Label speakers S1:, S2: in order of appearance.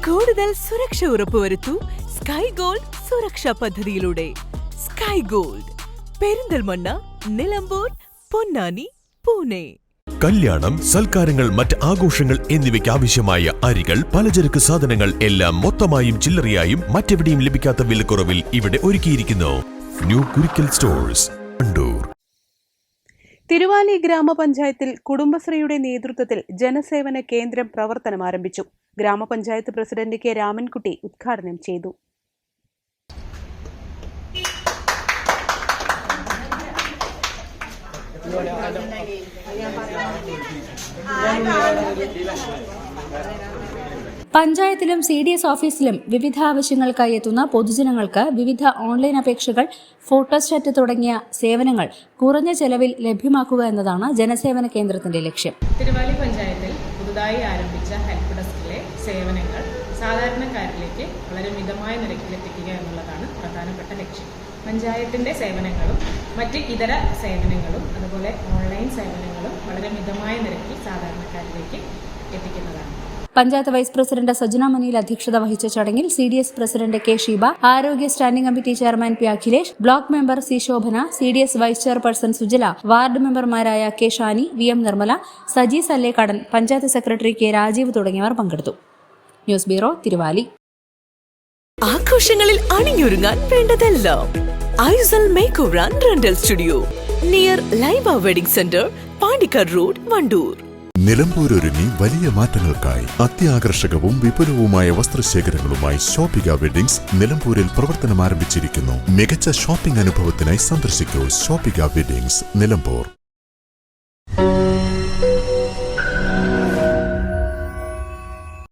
S1: കൂടുതൽ സുരക്ഷ ഉറപ്പുവരുത്തൂ sky gold സുരക്ഷാ പദ്ധതിയിലൂടെ. Sky gold, Perinthalmanna, Nilambur, Ponnani, Pune.
S2: കല്യാണം, സൽക്കാരങ്ങൾ, മറ്റ് ആഘോഷങ്ങൾ എന്നിവയ്ക്ക് ആവശ്യമായ അരികൾ, പലചരക്ക് സാധനങ്ങൾ എല്ലാം മൊത്തമായും ചില്ലറയായും മറ്റെവിടെയും ലഭിക്കാത്ത വിലക്കുറവിൽ ഇവിടെ ഒരുക്കിയിരിക്കുന്നു. New Kurikkal stores, Wandoor.
S3: തിരുവാലി ഗ്രാമപഞ്ചായത്തിൽ കുടുംബശ്രീയുടെ നേതൃത്വത്തിൽ ജനസേവന കേന്ദ്രം പ്രവർത്തനം ആരംഭിച്ചു. ഗ്രാമപഞ്ചായത്ത് പ്രസിഡന്റ് കെ രാമൻകുട്ടി ഉദ്ഘാടനം ചെയ്തു.
S4: പഞ്ചായത്തിലും CDS ഓഫീസിലും വിവിധ ആവശ്യങ്ങൾക്കായി എത്തുന്ന പൊതുജനങ്ങൾക്ക് വിവിധ ഓൺലൈൻ അപേക്ഷകൾ, ഫോട്ടോസ്റ്റാറ്റ് തുടങ്ങിയ സേവനങ്ങൾ കുറഞ്ഞ ചെലവിൽ ലഭ്യമാക്കുക എന്നതാണ് ജനസേവന കേന്ദ്രത്തിന്റെ ലക്ഷ്യം.
S5: തിരുവാലി പഞ്ചായത്തിൽ പുതുതായി ആരംഭിച്ച ഹെൽപ്പ് ഡെസ്കിലെ സേവനങ്ങൾ സാധാരണക്കാരിലേക്ക് വളരെ മിതമായ നിരക്കിൽ എത്തിക്കുക എന്നുള്ളതാണ് പ്രധാനപ്പെട്ട ലക്ഷ്യം. പഞ്ചായത്തിന്റെ സേവനങ്ങളും മറ്റ് ഇതര സേവനങ്ങളും അതുപോലെ ഓൺലൈൻ സേവനങ്ങളും വളരെ മിതമായ നിരക്കിൽ സാധാരണക്കാരിലേക്ക് എത്തിക്കുന്നതാണ്.
S4: പഞ്ചായത്ത് വൈസ് പ്രസിഡന്റ് സജന മനിയിൽ അധ്യക്ഷത വഹിച്ച ചടങ്ങിൽ CDS പ്രസിഡന്റ് കെ ഷീബ, ആരോഗ്യ standing committee chairman P Akhilesh, block member C Shobhana, CDS vice chairperson Sujala, ward മെമ്പർമാരായ K Shani, VM Nirmala, Saji Sallekkadan, panchayat secretary K Rajeev തുടങ്ങിയവർ പങ്കെടുത്തു. News bureau, Thiruvali.
S1: ആഘോഷങ്ങളിൽ അണിഞ്ഞൊരുങ്ങാൻ വേണ്ടതെല്ലാം Aisal make over and rental studio, near Laiba wedding centre, Pandikkad road, Wandoor.
S2: Nilambur ഒരുങ്ങി വലിയ മാറ്റങ്ങൾക്കായി അത്യാകർഷകവും വിപുലവുമായ വസ്ത്രശേഖരങ്ങളുമായി ഷോപ്പിക വെഡിങ്സ് നിലമ്പൂരിൽ പ്രവർത്തനം ആരംഭിച്ചിരിക്കുന്നു. മികച്ച ഷോപ്പിംഗ് അനുഭവത്തിനായി സന്ദർശിക്കൂ ഷോപ്പിക വെഡിങ്സ്, നിലമ്പൂർ.